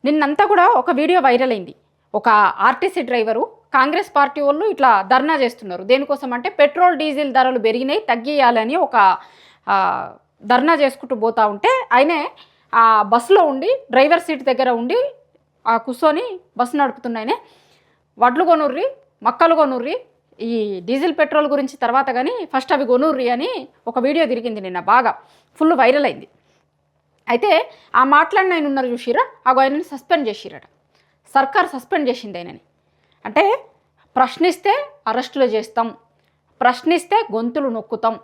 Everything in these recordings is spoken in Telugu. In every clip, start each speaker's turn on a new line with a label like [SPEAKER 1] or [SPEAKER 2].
[SPEAKER 1] నిన్నంతా కూడా ఒక వీడియో వైరల్ అయింది. ఒక ఆర్టీసీ డ్రైవరు కాంగ్రెస్ పార్టీ వాళ్ళు ఇట్లా ధర్నా చేస్తున్నారు. దేనికోసం అంటే పెట్రోల్ డీజిల్ ధరలు పెరిగినాయి తగ్గియాలని ఒక ధర్నా చేసుకుంటూ పోతా ఉంటే ఆయనే ఆ బస్సులో ఉండి డ్రైవర్ సీట్ దగ్గర ఉండి కూర్చొని బస్సు నడుపుతున్నాయనే వడ్లు కొనుర్రి మక్కలు కొనుర్రి ఈ డీజిల్ పెట్రోల్ గురించి తర్వాత కానీ ఫస్ట్ అవి కొనుర్రి అని ఒక వీడియో తిరిగింది నిన్న, బాగా ఫుల్ వైరల్ అయింది. అయితే ఆ మాట్లాడిన ఆయన ఉన్నారు చూసిరా, ఆయనని సస్పెండ్ చేసిరట. సర్కార్ సస్పెండ్ చేసింది ఆయనని. అంటే ప్రశ్నిస్తే అరెస్టులు చేస్తాం, ప్రశ్నిస్తే గొంతులు నొక్కుతాం,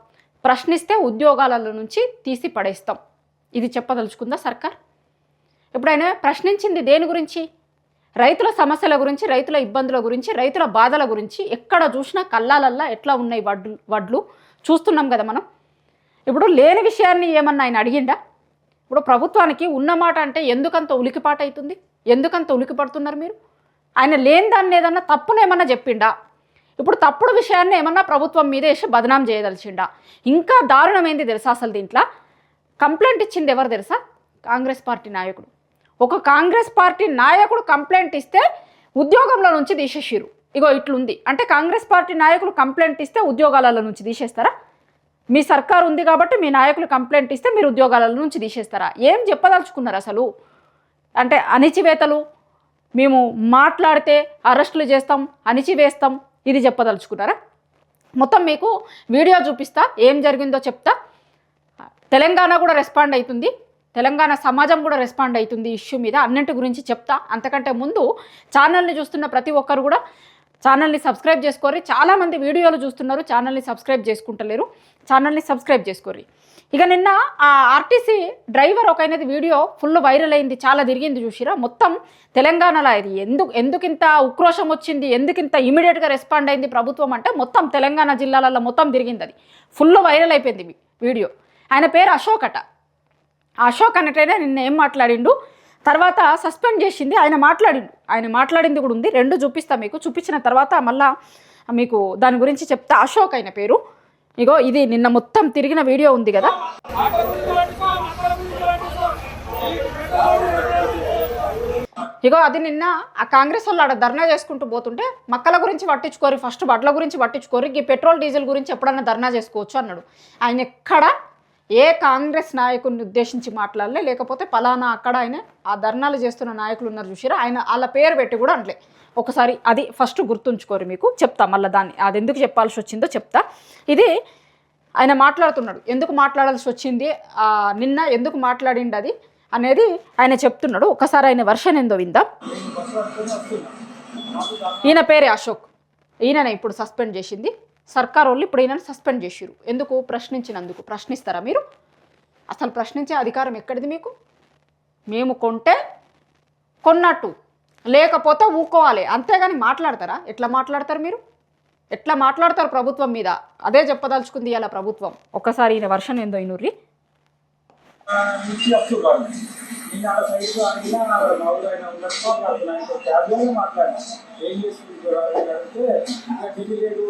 [SPEAKER 1] ప్రశ్నిస్తే ఉద్యోగాల నుంచి తీసి పడేస్తాం, ఇది చెప్పదలుచుకుందా సర్కార్? ఇప్పుడు ఆయన ప్రశ్నించింది దేని గురించి? రైతుల సమస్యల గురించి, రైతుల ఇబ్బందుల గురించి, రైతుల బాధల గురించి. ఎక్కడ చూసినా కళ్ళాలల్లా ఎట్లా ఉన్నాయి వడ్లు చూస్తున్నాం కదా మనం. ఇప్పుడు లేని విషయాన్ని ఏమన్నా ఆయన అడిగిండా? ఇప్పుడు ప్రభుత్వానికి ఉన్నమాట అంటే ఎందుకంత ఉలికిపాట అవుతుంది? ఎందుకంత ఉలికి పడుతున్నారు మీరు? ఆయన లేని దాన్ని ఏదన్నా తప్పునేమన్నా చెప్పిండా? ఇప్పుడు తప్పుడు విషయాన్ని ఏమన్నా ప్రభుత్వం మీద వేసి బదనాం చేయదలిచిండా? ఇంకా దారుణమైంది తెలుసా? అసలు దీంట్లో కంప్లైంట్ ఇచ్చింది ఎవరు తెలుసా? కాంగ్రెస్ పార్టీ నాయకుడు. ఒక కాంగ్రెస్ పార్టీ నాయకుడు కంప్లైంట్ ఇస్తే ఉద్యోగంలో నుంచి తీసేసిరు. ఇగో ఇట్లుంది అంటే కాంగ్రెస్ పార్టీ నాయకులు కంప్లైంట్ ఇస్తే ఉద్యోగాల నుంచి తీసేస్తారా? మీ సర్కారు ఉంది కాబట్టి మీ నాయకులు కంప్లైంట్ ఇస్తే మీరు ఉద్యోగాల నుంచి తీసేస్తారా? ఏం చెప్పదలుచుకున్నారు అసలు? అంటే అణిచివేతలు, మేము మాట్లాడితే అరెస్టులు చేస్తాం, అణిచివేస్తాం, ఇది చెప్పదలుచుకున్నారా? మొత్తం మీకు వీడియో చూపిస్తా, ఏం జరిగిందో చెప్తా. తెలంగాణ కూడా రెస్పాండ్ అవుతుంది, తెలంగాణ సమాజం కూడా రెస్పాండ్ అవుతుంది ఇష్యూ మీద. అన్నింటి గురించి చెప్తా. అంతకంటే ముందు ఛానల్ని చూస్తున్న ప్రతి ఒక్కరు కూడా ఛానల్ని సబ్స్క్రైబ్ చేసుకోరి. చాలామంది వీడియోలు చూస్తున్నారు, ఛానల్ని సబ్స్క్రైబ్ చేసుకుంటలేరు. ఛానల్ని సబ్స్క్రైబ్ చేసుకోరి. ఇక నిన్న ఆ ఆర్టీసీ డ్రైవర్ ఒక అయినది వీడియో ఫుల్ వైరల్ అయింది, చాలా తిరిగింది చూసిరా. మొత్తం తెలంగాణలో ఇది ఎందుకింత ఉక్రోషం వచ్చింది, ఎందుకింత ఇమీడియట్గా రెస్పాండ్ అయింది ప్రభుత్వం అంటే మొత్తం తెలంగాణ జిల్లాలలో మొత్తం తిరిగింది. అది ఫుల్ వైరల్ అయిపోయింది వీడియో. ఆయన పేరు అశోక్ అట. అశోక్ అన్నట్టయినా నిన్న ఏం మాట్లాడిండు, తర్వాత సస్పెండ్ చేసింది ఆయన మాట్లాడిండు. ఆయన మాట్లాడింది కూడా ఉంది, రెండు చూపిస్తా మీకు. చూపించిన తర్వాత మళ్ళా మీకు దాని గురించి చెప్తా. అశోక్ ఆయన పేరు. ఇగో ఇది నిన్న మొత్తం తిరిగిన వీడియో ఉంది కదా. ఇగో అది నిన్న ఆ కాంగ్రెస్ వాళ్ళు ఆడ ధర్నా చేసుకుంటూ పోతుంటే మక్కల గురించి పట్టించుకోరు, ఫస్ట్ వడ్ల గురించి పట్టించుకోరు, ఈ పెట్రోల్ డీజిల్ గురించి ఎప్పుడన్నా ధర్నా చేసుకోవచ్చు అన్నాడు. ఆయన ఎక్కడ ఏ కాంగ్రెస్ నాయకుడిని ఉద్దేశించి మాట్లాడలే, లేకపోతే పలానా అక్కడ ఆయన ఆ ధర్నాలు చేస్తున్న నాయకులు ఉన్నారు చూసారా, ఆయన వాళ్ళ పేరు పెట్టి కూడా అనలే. ఒకసారి అది ఫస్ట్ గుర్తుంచుకోరు, మీకు చెప్తా మళ్ళీ దాన్ని అది ఎందుకు చెప్పాల్సి వచ్చిందో చెప్తా. ఇది ఆయన మాట్లాడుతున్నాడు, ఎందుకు మాట్లాడాల్సి వచ్చింది, నిన్న ఎందుకు మాట్లాడింది అది అనేది ఆయన చెప్తున్నాడు. ఒకసారి ఆయన వర్షన్ ఏందో విందాం. ఈయన పేరే అశోక్, ఈయననే ఇప్పుడు సస్పెండ్ చేసింది సర్కార్ వాళ్ళు. ఇప్పుడు ఈయనని సస్పెండ్ చేసిరు ఎందుకు? ప్రశ్నించినందుకు. ప్రశ్నిస్తారా మీరు? అసలు ప్రశ్నించే అధికారం ఎక్కడిది మీకు? మేము కొంటే కొన్నట్టు, లేకపోతే ఊకోవాలి, అంతేగాని మాట్లాడతారా? ఎట్లా మాట్లాడతారు మీరు? ఎట్లా మాట్లాడతారు ప్రభుత్వం మీద? అదే చెప్పదలుచుకుంది ఇలా ప్రభుత్వం. ఒక్కసారి ఈయన వర్షన్ ఏందో ఇనుర్రి.
[SPEAKER 2] ఏం చేస్తుంది ఢిల్లీ లేదు,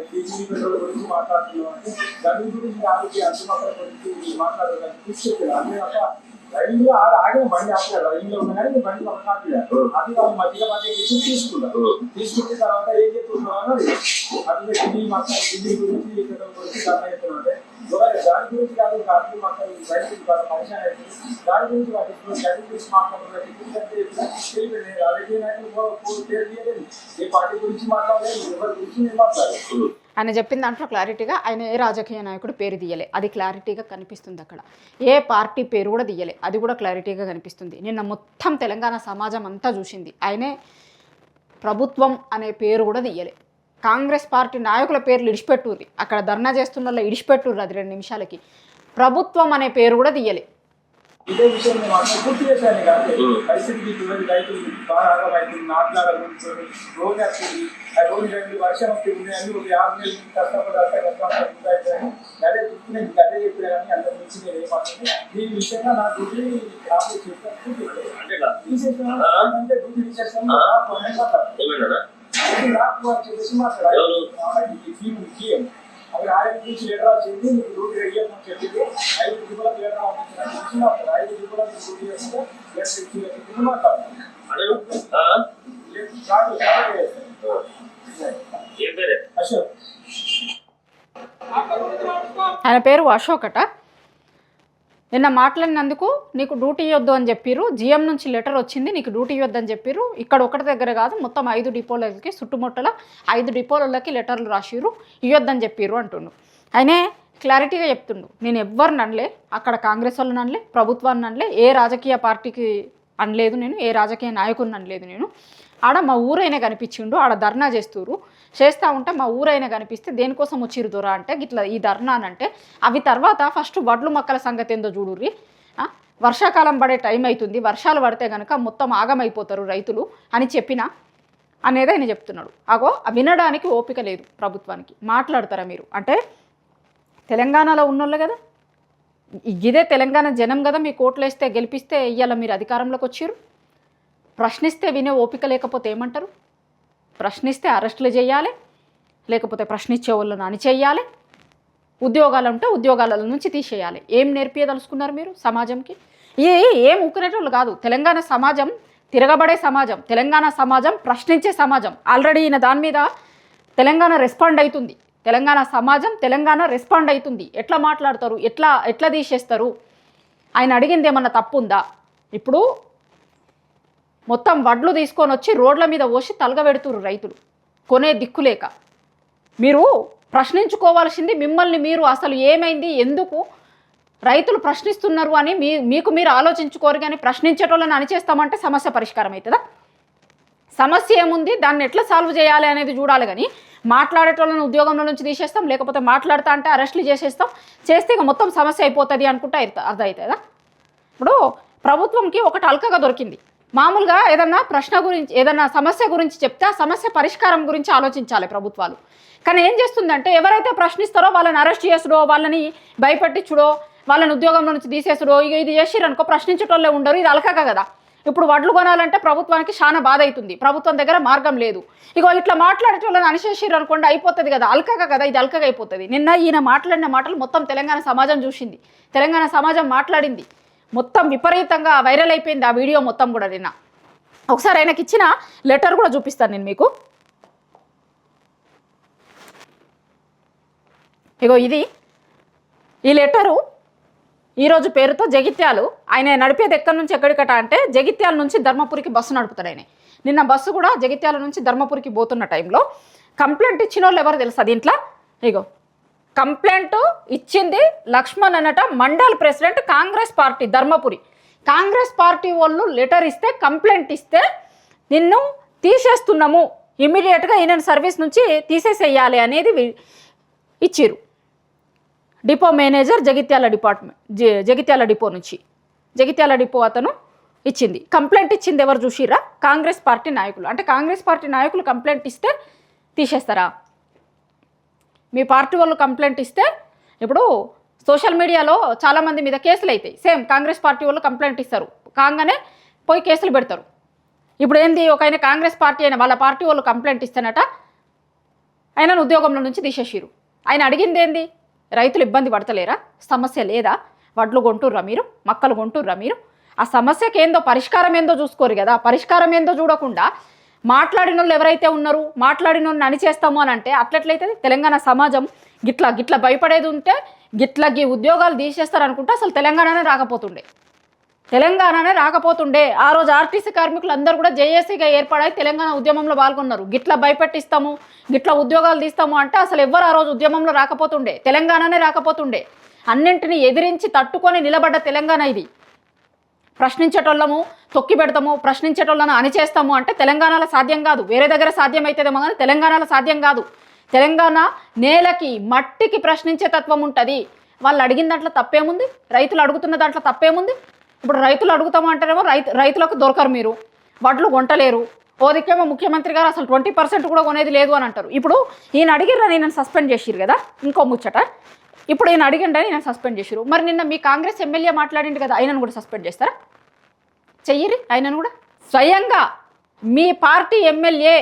[SPEAKER 2] డీజిల్ పెట్రోల్ గురించి మాట్లాడుతున్నాం అంటే దాని గురించి ఆరోగ్య అంతుమక్కల గురించి మాట్లాడడానికి తీసుకెళ్ళారు. అదే కాక రైల్లో ఆగిన బండి ఆపారు, రైల్లో ఉన్న కానీ బండి పక్కన ఆపారు. అది వాళ్ళు మధ్యలో మధ్య తీసుకున్నారు. తీసుకున్న తర్వాత ఏం చెప్తున్నారు, అది ఢిల్లీ మాట్లాడు, ఢిల్లీ గురించి పెట్రోల్ గురించి ధర్నా చెప్తున్నారంటే దాని గురించి కాదు, దాని మాట్లాడు రైతు పరిచయం అవుతుంది, దాని గురించి గది గురించి మాట్లాడుతున్నారు. రాజకీయ నాయకులు పేరు తీయలేదు, ఏ పార్టీ గురించి మాట్లాడలేదు, ఎవరి గురించి నేను మాట్లాడలేదు.
[SPEAKER 1] ఆయన చెప్పిన దాంట్లో క్లారిటీగా ఆయన ఏ రాజకీయ నాయకుడు పేరు తీయలే, అది క్లారిటీగా కనిపిస్తుంది. అక్కడ ఏ పార్టీ పేరు కూడా తీయలే, అది కూడా క్లారిటీగా కనిపిస్తుంది. నిన్న మొత్తం తెలంగాణ సమాజం అంతా చూసింది. ఆయనే ప్రభుత్వం అనే పేరు కూడా తీయలే. కాంగ్రెస్ పార్టీ నాయకుల పేర్లు ఇడిచిపెట్టుర్రి, అక్కడ ధర్నా చేస్తున్న ఇడిచిపెట్టుర్రి, అది 2 నిమిషాలకి. ప్రభుత్వం అనే పేరు కూడా తీయలే.
[SPEAKER 2] ఇదే విషయం నేను అసలు పూర్తి చేశాను కాదు, పరిస్థితికి రైతులు బాగా రైతులు నాట్లాడాలనుకుంటుంది, రోజు వస్తుంది, ఆ రోజు 2 వర్షం వస్తుంది, అన్ని ఒక 5 నెలలు కష్టపడి అదే చూసుకునే అదే చెప్పినా కానీ అంత మించి నేను ఏమంటుంది దీని విషయంగా నా డ్యూటీ తీసేస్తానంటే డ్యూటీ తీసేస్తాను చెప్పేసి మాట్లాడాలి. అవి ఆయన నుంచి లెటర్ వచ్చింది, మీకు డ్యూటీ రెడీ అని చెప్పింది, 5 ట్రిపులకు లెటర్ పంపించిన 5 ట్రిపులకు డ్యూటీ చేస్తే లెటర్ ఇచ్చి మాట్లాడుతుంది. అశోక్
[SPEAKER 1] ఆయన పేరు అశోకట. నిన్న మాట్లాడినందుకు నీకు డ్యూటీ ఇవ్వద్దు అని చెప్పారు, జిఎం నుంచి లెటర్ వచ్చింది, నీకు డ్యూటీ ఇవ్వద్దు అని చెప్పారు. ఇక్కడ ఒకటి దగ్గర కాదు, మొత్తం 5 డిపోలకి చుట్టుముట్టల 5 డిపోలకి లెటర్లు రాసిరు, ఇవ్వద్దని చెప్పారు అంటుండు. ఆయనే క్లారిటీగా చెప్తుండు, నేను ఎవ్వరిని అనలే, అక్కడ కాంగ్రెస్ వాళ్ళని అనలే, ప్రభుత్వాన్ని అనలే, ఏ రాజకీయ పార్టీకి అనలేదు నేను, ఏ రాజకీయ నాయకుడిని అనలేదు నేను. ఆడ మా ఊరైనా కనిపించిండు, ఆడ ధర్నా చేస్తూ ఉంటే మా ఊరైనా కనిపిస్తే దేనికోసం వచ్చిరు దొరా అంటే గిట్లా ఈ ధర్నా అంటే అవి తర్వాత ఫస్ట్ వడ్లు మొక్కల సంగతి ఏందో చూడుర్రి. వర్షాకాలం పడే టైం అవుతుంది, వర్షాలు పడితే కనుక మొత్తం ఆగమైపోతారు రైతులు అని చెప్పిన అనేది ఆయన చెప్తున్నాడు. అగో వినడానికి ఓపిక లేదు ప్రభుత్వానికి. మాట్లాడతారా మీరు అంటే తెలంగాణలో ఉన్నోళ్ళే కదా, ఇదే తెలంగాణ జనం కదా, మీ కోట్లు వేస్తే గెలిపిస్తే ఇవాళ మీరు అధికారంలోకి వచ్చారు. ప్రశ్నిస్తే వినే ఓపిక లేకపోతే ఏమంటారు? ప్రశ్నిస్తే అరెస్టులు చేయాలి, లేకపోతే ప్రశ్నించే వాళ్ళని అణిచేయాలి, ఉద్యోగాలు ఉంటే ఉద్యోగాల నుంచి తీసేయాలి. ఏం నేర్పియదలుచుకున్నారు మీరు సమాజంకి? ఏం ఊకునేటోళ్ళు కాదు. తెలంగాణ సమాజం తిరగబడే సమాజం, తెలంగాణ సమాజం ప్రశ్నించే సమాజం. ఆల్రెడీ ఈయన దాని మీద తెలంగాణ రెస్పాండ్ అవుతుంది, తెలంగాణ సమాజం తెలంగాణ రెస్పాండ్ అవుతుంది. ఎట్లా మాట్లాడతారు, ఎట్లా తీసేస్తారు? ఆయన అడిగింది ఏమన్నా తప్పు ఉందా? ఇప్పుడు మొత్తం వడ్లు తీసుకొని వచ్చి రోడ్ల మీద పోసి తలగబెడుతురు రైతులు, కొనే దిక్కులేక. మీరు ప్రశ్నించుకోవాల్సింది మిమ్మల్ని మీరు, అసలు ఏమైంది, ఎందుకు రైతులు ప్రశ్నిస్తున్నారు అని మీకు మీరు ఆలోచించుకోరు. కానీ ప్రశ్నించేటోళ్ళని అణిచేస్తామంటే సమస్య పరిష్కారం అవుతుందా? సమస్య ఏముంది, దాన్ని ఎట్లా సాల్వ్ చేయాలి అనేది చూడాలి. కానీ మాట్లాడేటోళ్ళని ఉద్యోగంలో నుంచి తీసేస్తాం, లేకపోతే మాట్లాడుతా అంటే అరెస్టులు చేస్తే ఇక మొత్తం సమస్య అయిపోతుంది అనుకుంటా అర్థమవుతుందా? ఇప్పుడు ప్రభుత్వంకి ఒకటి అల్కగా దొరికింది. మామూలుగా ఏదన్నా ప్రశ్న గురించి, ఏదన్నా సమస్య గురించి చెప్తే ఆ సమస్య పరిష్కారం గురించి ఆలోచించాలి ప్రభుత్వాలు. కానీ ఏం చేస్తుందంటే ఎవరైతే ప్రశ్నిస్తారో వాళ్ళని అరెస్ట్ చేసుడో, వాళ్ళని భయపెట్టించుడో, వాళ్ళని ఉద్యోగంలో నుంచి తీసేసుడో, ఇక ఇది చేసిరనుకో ప్రశ్నించటోళ్ళే ఉండరు. ఇది అల్కగా కదా. ఇప్పుడు వడ్లు కొనాలంటే ప్రభుత్వానికి చాలా బాధ అవుతుంది, ప్రభుత్వం దగ్గర మార్గం లేదు. ఇగో ఇట్లా మాట్లాడేటోళ్ళని అనిచేసిరు అనుకోండి, అయిపోతుంది కదా, అల్కగా కదా, ఇది అల్కగా అయిపోతుంది. నిన్న ఈయన మాట్లాడిన మాటలు మొత్తం తెలంగాణ సమాజం చూసింది, తెలంగాణ సమాజం మాట్లాడింది, మొత్తం విపరీతంగా వైరల్ అయిపోయింది ఆ వీడియో మొత్తం కూడా. నిన్న ఒకసారి ఆయనకి ఇచ్చిన లెటర్ కూడా చూపిస్తాను నేను మీకు. ఇగో ఇది ఈ లెటరు, ఈరోజు పేరుతో జగిత్యాలు. ఆయన నడిపేది ఎక్కడి నుంచి ఎక్కడికట అంటే జగిత్యాల నుంచి ధర్మపురికి బస్సు నడుపుతాడు ఆయన. నిన్న బస్సు కూడా జగిత్యాల నుంచి ధర్మపురికి పోతున్న టైంలో కంప్లైంట్ ఇచ్చిన వాళ్ళు ఎవరు తెలుసా దీంట్లో? ఇగో కంప్లైంట్ ఇచ్చింది లక్ష్మణ్ అన్నట, mandal president Congress party Dharmapuri. Congress party వాళ్ళు లెటర్ ఇస్తే, కంప్లైంట్ ఇస్తే నిన్ను తీసేస్తున్నాము, ఇమ్మీడియట్గా ఈయన సర్వీస్ నుంచి తీసేసేయాలి అనేది ఇచ్చిరు. డిపో మేనేజర్ జగిత్యాల డిపో నుంచి, జగిత్యాల డిపో అతను ఇచ్చింది. కంప్లైంట్ ఇచ్చింది ఎవరు చూసిరా? కాంగ్రెస్ పార్టీ నాయకులు. అంటే కాంగ్రెస్ పార్టీ నాయకులు కంప్లైంట్ ఇస్తే తీసేస్తారా? మీ పార్టీ వాళ్ళు కంప్లైంట్ ఇస్తే ఇప్పుడు సోషల్ మీడియాలో చాలామంది మీద కేసులు అవుతాయి. సేమ్ కాంగ్రెస్ పార్టీ వాళ్ళు కంప్లైంట్ ఇస్తారు, కాగానే పోయి కేసులు పెడతారు. ఇప్పుడు ఏంది, ఒక ఆయన కాంగ్రెస్ పార్టీ అయిన వాళ్ళ పార్టీ వాళ్ళు కంప్లైంట్ ఇస్తేనట ఆయనను ఉద్యోగంలో నుంచి తీసేసిరు. ఆయన అడిగింది ఏంది, రైతులు ఇబ్బంది పడతలేరా, సమస్య లేదా, వడ్లు కొంటుర్రా మీరు, మక్కలు కొంటుర్రా మీరు, ఆ సమస్యకి ఏందో పరిష్కారం ఏందో చూసుకోరు కదా. పరిష్కారం ఏందో చూడకుండా మాట్లాడిన వాళ్ళు ఎవరైతే ఉన్నారో మాట్లాడిన వాళ్ళని అణిచేస్తాము అని అంటే అట్లట్లయితే తెలంగాణ సమాజం గిట్లా భయపడేది ఉంటే గిట్లకి ఉద్యోగాలు తీసేస్తారు అనుకుంటే అసలు తెలంగాణనే రాకపోతుండే. ఆ రోజు ఆర్టీసీ కార్మికులు అందరూ కూడా జేఏసీగా ఏర్పడై తెలంగాణ ఉద్యమంలో పాల్గొన్నారు. గిట్లా భయపెట్టిస్తాము, గిట్లా ఉద్యోగాలు తీస్తాము అంటే అసలు ఎవ్వరు ఆ రోజు ఉద్యమంలో రాకపోతుండే, తెలంగాణనే రాకపోతుండే. అన్నింటినీ ఎదిరించి తట్టుకొని నిలబడ్డ తెలంగాణ ఇది. ప్రశ్నించేటోళ్ళము తొక్కి పెడతాము, ప్రశ్నించేటోళ్ళను అణిచేస్తాము అంటే తెలంగాణలో సాధ్యం కాదు. వేరే దగ్గర సాధ్యం అవుతుందేమో కానీ తెలంగాణలో సాధ్యం కాదు. తెలంగాణ నేలకి మట్టికి ప్రశ్నించే తత్వం ఉంటుంది. వాళ్ళు అడిగిన దాంట్లో తప్పేముంది, రైతులు అడుగుతున్న దాంట్లో తప్పేముంది? ఇప్పుడు రైతులు అడుగుతాము అంటేనేమో రైతులకు దొరకరు, మీరు వడ్లు కొంటలేరు. ఓదికేమో ముఖ్యమంత్రి గారు అసలు 20% కూడా కొనేది లేదు అని అంటారు. ఇప్పుడు ఈయన అడిగిర్రని నేను సస్పెండ్ చేసిరు కదా, ఇంకో ముచ్చట. ఇప్పుడు ఈయన అడిగిండని నేను సస్పెండ్ చేసిరు. మరి నిన్న మీ కాంగ్రెస్ ఎమ్మెల్యే మాట్లాడిండు కదా, ఆయనను కూడా సస్పెండ్ చేస్తారా? చెయ్యిరి ఆయనను కూడా. స్వయంగా మీ పార్టీ ఎమ్మెల్యే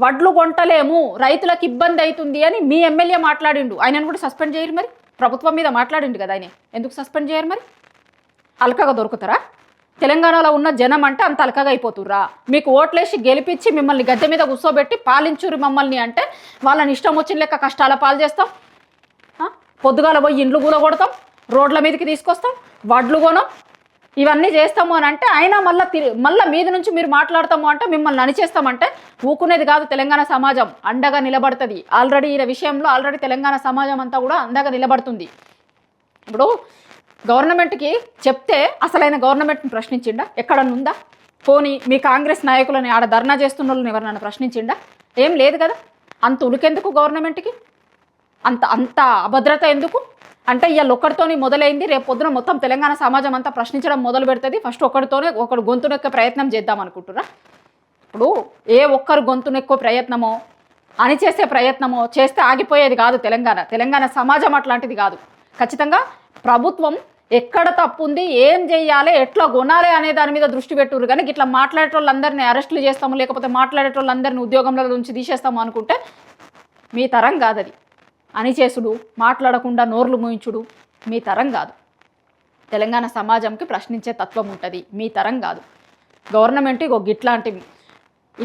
[SPEAKER 1] వడ్లు కొంటలేము, రైతులకు ఇబ్బంది అవుతుంది అని మీ ఎమ్మెల్యే మాట్లాడిండు. ఆయనను కూడా సస్పెండ్ చేయరు మరి? ప్రభుత్వం మీద మాట్లాడిండు కదా ఆయన, ఎందుకు సస్పెండ్ చేయరు మరి? అల్కగా దొరుకుతారా? తెలంగాణలో ఉన్న జనం అంటే అంత అలకగా అయిపోతుర్రా? మీకు ఓట్లేసి గెలిపించి మిమ్మల్ని గద్దె మీద కూర్చోబెట్టి పాలించురు మమ్మల్ని అంటే వాళ్ళని ఇష్టం వచ్చిన లెక్క కష్టాల పాలు చేస్తాం, పొద్దుగాల పోయి ఇండ్లు కూలగొడతాం, రోడ్ల మీదకి తీసుకొస్తాం, వడ్లు కొనం, ఇవన్నీ చేస్తాము అని అంటే అయినా మళ్ళీ మీద నుంచి మీరు మాట్లాడతాము అంటే మిమ్మల్ని అణిచేస్తామంటే ఊకునేది కాదు. తెలంగాణ సమాజం అండగా నిలబడుతుంది. ఆల్రెడీ ఈ విషయంలో తెలంగాణ సమాజం అంతా కూడా అండగా నిలబడుతుంది. ఇప్పుడు గవర్నమెంట్కి చెప్తే అసలైన గవర్నమెంట్ని ప్రశ్నించిండా? ఎక్కడన్నుందా? పోనీ మీ కాంగ్రెస్ నాయకులని ఆడ ధర్నా చేస్తున్న వాళ్ళని ఎవరినైనా ప్రశ్నించిండా? ఏం లేదు కదా. అంత ఉలికెందుకు గవర్నమెంట్కి? అంత అభద్రత ఎందుకు? అంటే ఇవాళ ఒక్కడితోని మొదలైంది, రేపు పొద్దున మొత్తం తెలంగాణ సమాజం అంతా ప్రశ్నించడం మొదలు పెడుతుంది. ఫస్ట్ ఒకడు గొంతునెక్కే ప్రయత్నం చేద్దాం అనుకుంటురా? ఇప్పుడు ఏ ఒక్కరు గొంతునెక్కో ప్రయత్నమో అణిచేసే ప్రయత్నమో చేస్తే ఆగిపోయేది కాదు తెలంగాణ సమాజం అట్లాంటిది కాదు. ఖచ్చితంగా ప్రభుత్వం ఎక్కడ తప్పు ఉంది, ఏం చేయాలి, ఎట్లా కొనాలి అనే దాని మీద దృష్టి పెట్టుర్రు. కానీ ఇట్లా మాట్లాడేటోళ్ళందరినీ అరెస్టులు చేస్తాము, లేకపోతే మాట్లాడేటోళ్ళందరినీ ఉద్యోగంలో నుంచి తీసేస్తాము అనుకుంటే మీ తరం కాదు అది. అణిచేసుడు, మాట్లాడకుండా నోర్లు మూయించుడు మీ తరం కాదు. తెలంగాణ సమాజంకి ప్రశ్నించే తత్వం ఉంటుంది, మీ తరం కాదు. గవర్నమెంట్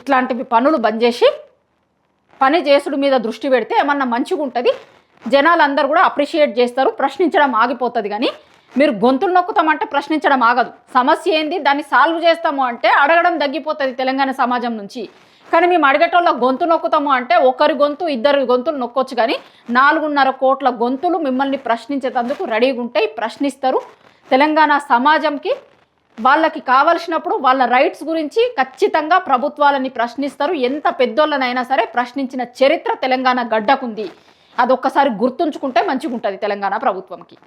[SPEAKER 1] ఇట్లాంటివి పనులు బంద్ చేసి పని చేసుడు మీద దృష్టి పెడితే ఏమన్నా మంచిగా ఉంటుంది, జనాలందరూ కూడా అప్రిషియేట్ చేస్తారు, ప్రశ్నించడం ఆగిపోతుంది. కానీ మీరు గొంతులు నొక్కుతామంటే ప్రశ్నించడం ఆగదు. సమస్య ఏంది, దాన్ని సాల్వ్ చేస్తాము అంటే అడగడం తగ్గిపోతుంది తెలంగాణ సమాజం నుంచి. కానీ మేము అడిగేటోళ్ళ గొంతు నొక్కుతాము అంటే ఒకరి గొంతు ఇద్దరు గొంతులు నొక్కొచ్చు, కానీ 4.5 కోట్ల గొంతులు మిమ్మల్ని ప్రశ్నించేందుకు రెడీగా ఉంటాయి, ప్రశ్నిస్తారు. తెలంగాణ సమాజంకి వాళ్ళకి కావలసినప్పుడు వాళ్ళ రైట్స్ గురించి ఖచ్చితంగా ప్రభుత్వాలని ప్రశ్నిస్తారు. ఎంత పెద్దోళ్ళనైనా సరే ప్రశ్నించిన చరిత్ర తెలంగాణ గడ్డకుంది. అదొక్కసారి గుర్తుంచుకుంటే మంచిగా ఉంటుంది తెలంగాణ ప్రభుత్వంకి.